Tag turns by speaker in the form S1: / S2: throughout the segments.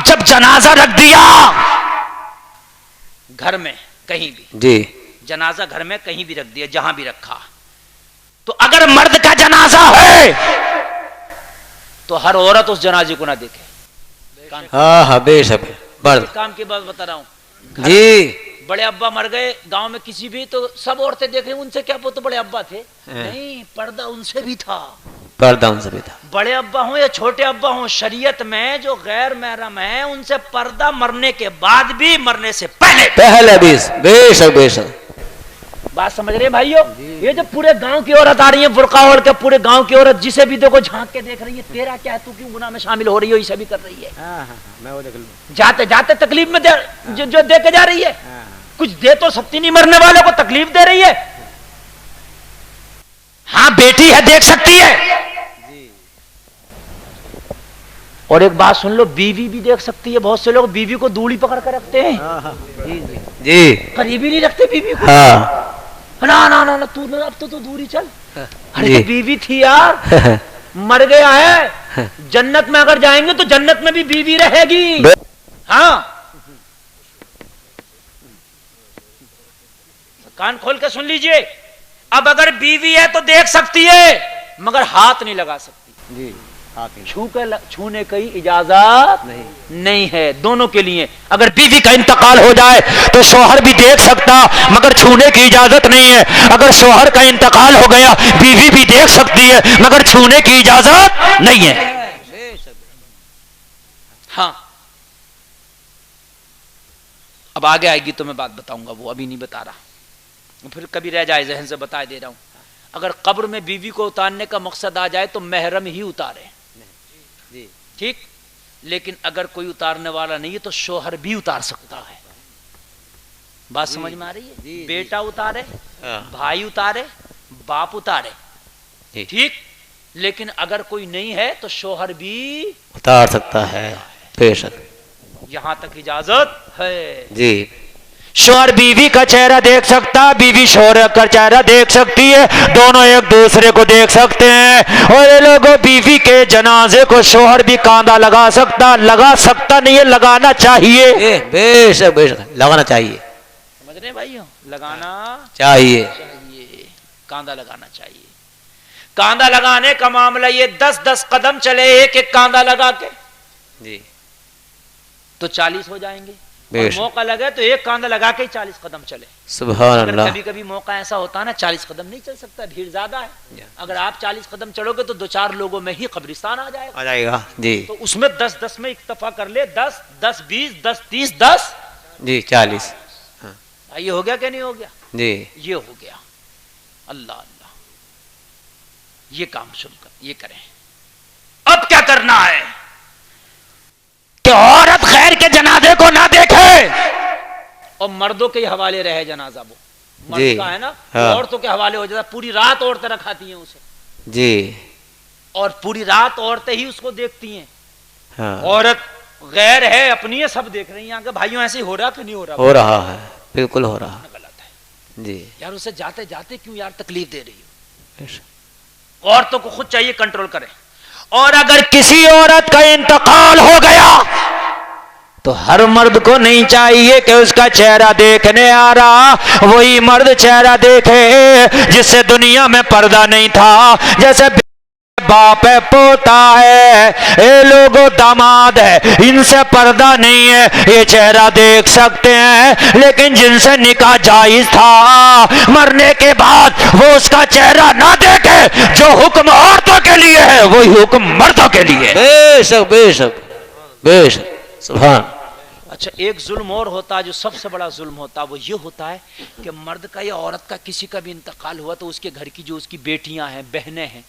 S1: जब जनाजा रख दिया घर में कहीं भी
S2: जी
S1: जनाजा घर में कहीं भी रख दिया जहां भी रखा, तो अगर मर्द का जनाजा है तो हर औरत उस जनाजे को ना देखे।
S2: हाँ हाँ बेशक मर्द
S1: काम की बात बता रहा हूं।
S2: जी
S1: बड़े अब्बा मर गए गांव में किसी भी, तो सब औरतें देख रही, उनसे क्या वो तो बड़े अब्बा थे, नहीं पर्दा उनसे भी था,
S2: पर्दा उनसे भी था।
S1: बड़े अब्बा हो या छोटे अब्बा हो, शरीयत में जो गैर महरम है उनसे पर्दा मरने के बाद भी, मरने से पहले
S2: भी बेशक बेशक।
S1: बात समझ रहे हैं भाइयों? ये जो पूरे गांव की औरत आ रही है बुर्का ओढ़ के, पूरे गांव की औरत जिसे भी देखो झांक के देख रही है, तेरा क्या है, तू क्यों गुनाह में शामिल हो रही हो, इसे भी कर रही है।
S2: मैं वो देख लूं।
S1: जाते जाते तकलीफ में जो दे के जा रही है, कुछ दे तो सकती नहीं, मरने वाले को तकलीफ दे रही है। हाँ बेटी है देख सकती है, और एक बात सुन लो, बीवी भी देख सकती है। बहुत से लोग बीवी को दूरी पकड़ कर रखते हैं,
S2: जी
S1: करीबी नहीं रखते बीवी को।
S2: हाँ
S1: ना ना ना ना तू अब तो दूरी चल। अरे बीवी थी यार, मर गया है, जन्नत में अगर जाएंगे तो जन्नत में भी बीवी रहेगी। हाँ कान खोल के सुन लीजिए, अब अगर बीवी है तो देख सकती है मगर हाथ नहीं लगा सकती जी, छूने की इजाजत नहीं है दोनों के लिए। अगर बीवी का इंतकाल हो जाए तो शौहर भी देख सकता मगर छूने की इजाजत नहीं है। अगर शौहर का इंतकाल हो गया बीवी भी देख सकती है मगर छूने की इजाजत नहीं है। हाँ अब आगे आएगी तो मैं बात बताऊंगा, वो अभी नहीं बता रहा, फिर कभी रह जाए जहन से बता दे रहा हूं। अगर कब्र में बीवी को उतारने का मकसद आ जाए तो महरम ही उतारे, ठीक, लेकिन अगर कोई उतारने वाला नहीं है तो शौहर भी उतार सकता है। बात समझ में आ रही है? बेटा उतारे, भाई उतारे, बाप उतारे, ठीक, लेकिन अगर कोई नहीं है तो शौहर भी
S2: उतार सकता है, बेशक
S1: यहां तक इजाजत है
S2: जी।
S1: शौहर बीवी का चेहरा देख सकता, बीवी शौहर का चेहरा देख सकती है, दोनों एक दूसरे को देख सकते हैं। और ये लोगों बीवी के जनाजे को शौहर भी कांधा लगा सकता नहीं है, लगाना चाहिए।
S2: बेशक बेशक लगाना चाहिए,
S1: समझ रहे भाइयों? लगाना
S2: चाहिए,
S1: कांधा लगाना चाहिए। कांधा लगाने का मामला ये 10-10 कदम चले एक एक कांधा लगा के
S2: जी
S1: तो 40 हो जाएंगे, और मौका लगे तो एक कांधा लगा के 40 कदम चले।
S2: सुभान अल्लाह।
S1: कभी कभी मौका ऐसा होता है ना 40 कदम नहीं चल सकता, भीड़ ज्यादा है, अगर आप 40 कदम चलोगे तो 2-4 लोगों में ही कब्रिस्तान आ जाएगा
S2: जी।
S1: तो उसमें 10-10 में इक्तफा कर ले, 10-10-20 10-30 10
S2: जी 40।
S1: ये हो गया क्या नहीं हो गया
S2: जी,
S1: ये हो गया। अल्लाह अल्लाह, ये काम शुरू कर, ये करें। अब क्या करना है कि औरत गैर के जनाजे को ना देखे और मर्दों के हवाले रहे जनाजा। वो मर्द का है ना,
S2: हाँ।
S1: औरतों के हवाले हो जाता, पूरी रात औरतें रखाती हैं उसे
S2: जी,
S1: और पूरी रात औरतें ही उसको देखती हैं।
S2: हाँ।
S1: औरत गैर है, अपनी है, सब देख रही हैं कि भाइयों ऐसे ही हो रहा कि नहीं हो रहा?
S2: हो रहा है, बिल्कुल हो रहा है,
S1: गलत है
S2: जी।
S1: यार, उसे जाते जाते क्यों यार तकलीफ दे रही हो? औरतों को खुद चाहिए कंट्रोल करें। और अगर किसी औरत का इंतकाल हो गया तो हर मर्द को नहीं चाहिए कि उसका चेहरा देखने आ रहा वही मर्द चेहरा देखे जिससे दुनिया में पर्दा नहीं था। जैसे बाप है, पोता है, ये लोगों दामाद है, इनसे पर्दा नहीं है, ये चेहरा देख सकते हैं, लेकिन जिनसे निकाह जायज था मरने के बाद वो उसका चेहरा ना देखे। जो हुक्म औरतों के लिए है वही हुक्म मर्दों के लिए।
S2: बेशक बेशक बेशक, सुभान।
S1: अच्छा, एक जुल्म और होता है जो सबसे बड़ा जुल्म होता है, वो ये होता है कि मर्द का या औरत का किसी का भी इंतकाल हुआ तो उसके घर की जो उसकी बेटियां हैं, बहनें हैं,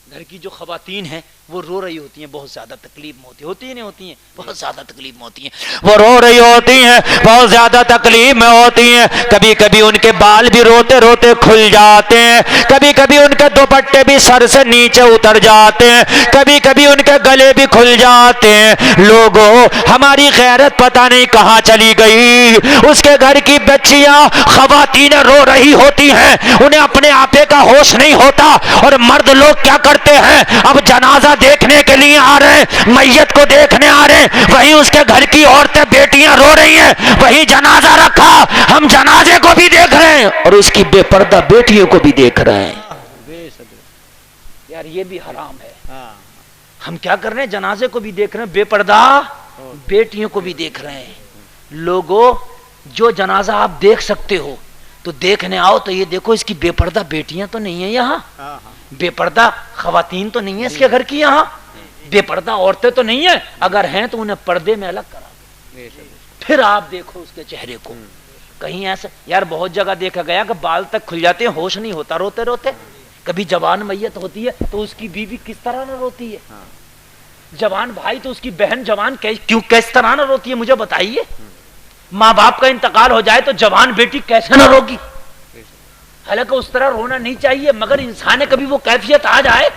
S1: घर की जो खवातीन हैं वो रो रही होती हैं, बहुत ज्यादा तकलीफ में होती है नहीं होती हैं, बहुत ज्यादा तकलीफ में होती हैं, वो रो रही होती हैं, बहुत ज्यादा तकलीफ में होती हैं। कभी कभी उनके बाल भी रोते रोते खुल जाते हैं, कभी कभी उनके दुपट्टे भी सर से नीचे उतर जाते हैं, कभी कभी उनके गले भी खुल जाते हैं। लोगों, हमारी गैरत पता नहीं कहाँ चली गई। उसके घर की बच्चियां खवातीनें रो रही होती हैं, उन्हें अपने आपे का होश नहीं होता, और मर्द लोग क्या करते हैं, अब जनाजा देखने के लिए आ रहे हैं, मैयत को देखने आ रहे हैं, ہیں وہیں اس کے گھر کی عورتیں بیٹیاں رو رہی ہیں، وہیں جنازہ رکھا، ہم جنازے کو بھی دیکھ رہے ہیں اور اس کی بے پردہ بیٹیوں کو بھی دیکھ رہے ہیں۔ یار یہ بھی حرام ہے۔ ہم کیا کر رہے ہیں؟ جنازے کو بھی دیکھ رہے ہیں، بے پردہ بیٹیوں کو بھی دیکھ رہے ہیں۔ لوگوں جو جنازہ آپ دیکھ سکتے ہو تو دیکھنے آؤ تو یہ دیکھو اس کی بے پردہ بیٹیاں تو نہیں ہیں یہاں، بے پردہ خواتین تو نہیں ہیں اس کے گھر کی، یہاں بے پردہ عورتیں تو نہیں ہیں، اگر ہیں تو انہیں پردے میں الگ کرا دو، پھر آپ دیکھو اس کے چہرے کو۔ کہیں ایسا یار بہت جگہ دیکھا گیا کہ بال تک کھل جاتے ہیں، ہوش نہیں ہوتا روتے روتے۔ کبھی جوان میت ہوتی ہے تو اس کی بیوی کس طرح نہ روتی ہے، جوان بھائی تو اس کی بہن جوان کیوں کس طرح نہ روتی ہے، مجھے بتائیے۔ ماں باپ کا انتقال ہو جائے تو جوان بیٹی کیسے نہ روگی؟ حالانکہ اس طرح رونا نہیں چاہیے، مگر انسان کبھی وہ کیفیت آ جائے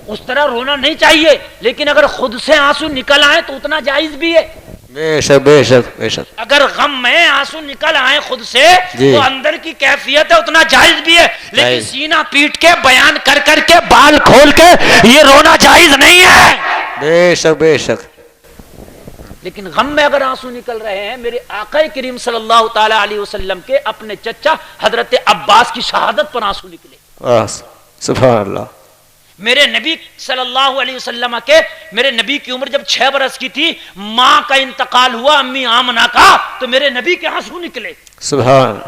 S1: اس طرح رونا نہیں چاہیے، لیکن اگر خود سے آنسو نکل آئے تو اتنا جائز بھی ہے۔
S2: بے شک بے شک بے شک،
S1: اگر غم میں آنسو نکل آئے خود سے
S2: جی
S1: تو اندر کی کیفیت ہے اتنا جائز بھی ہے، لیکن
S2: جائز۔
S1: سینہ پیٹ کے بیان کر کر کے بال کھول کے یہ رونا جائز نہیں ہے۔
S2: بے شک بے شک،
S1: لیکن غم میں اگر آنسو نکل رہے ہیں، میرے آقا کریم صلی اللہ تعالی علیہ وسلم کے اپنے چچا حضرت عباس کی شہادت پر آنسو نکلے،
S2: سبحان اللہ،
S1: میرے نبی صلی اللہ علیہ وسلم کے، میرے نبی کی عمر جب 6 برس کی تھی، ماں کا انتقال ہوا امی آمنہ کا، تو میرے نبی کے آنسو نکلے۔
S2: سبحان،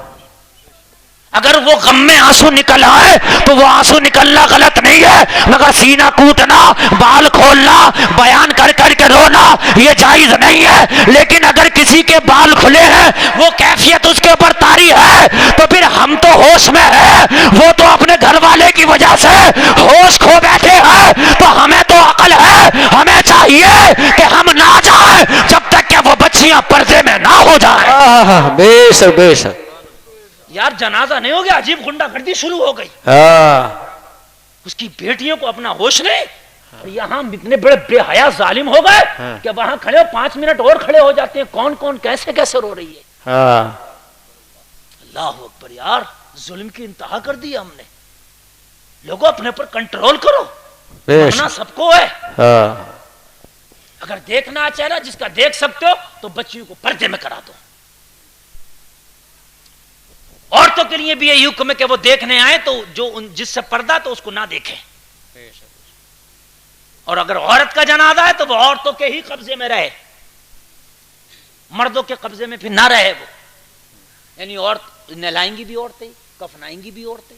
S1: اگر وہ غم میں آنسو نکل آئے تو وہ آنسو نکلنا غلط نہیں ہے، مگر سینہ کوٹنا، بال کھولنا، بیان کر کر کے رونا یہ جائز نہیں ہے۔ لیکن اگر کسی کے بال کھلے ہیں، وہ کیفیت اس کے اوپر طاری ہے، تو پھر ہم تو ہوش میں ہیں، وہ تو اپنے گھر والے کی وجہ سے ہوش کھو بیٹھے ہیں، تو ہمیں تو عقل ہے، ہمیں چاہیے کہ ہم نہ جائیں جب تک کہ وہ بچیاں پردے میں نہ ہو جائیں۔
S2: بے شک بے شک،
S1: یار جنازہ نہیں ہو گیا، عجیب غنڈہ گردی شروع ہو گئی، اس کی بیٹیوں کو اپنا ہوش نہیں، اور یہاں اتنے بڑے بے حیا ظالم ہو گئے کہ وہاں کھڑے ہو 5 منٹ اور کھڑے ہو جاتے ہیں، کون کون کیسے کیسے رو رہی ہے۔ اللہ اکبر، یار ظلم کی انتہا کر دی ہم نے۔ لوگوں اپنے پر کنٹرول کرو، مرنا سب کو ہے، اگر دیکھنا چاہنا جس کا دیکھ سکتے ہو تو بچیوں کو پردے میں کرا دو۔ عورتوں کے لیے بھی یہی حکم ہے کہ وہ دیکھنے آئے تو جو جس سے پردہ تو اس کو نہ دیکھیں، اور اگر عورت کا جنازہ ہے تو وہ عورتوں کے ہی قبضے میں رہے، مردوں کے قبضے میں پھر نہ رہے وہ، یعنی عورت نہلائیں گی بھی عورتیں، کفنائیں گی بھی عورتیں،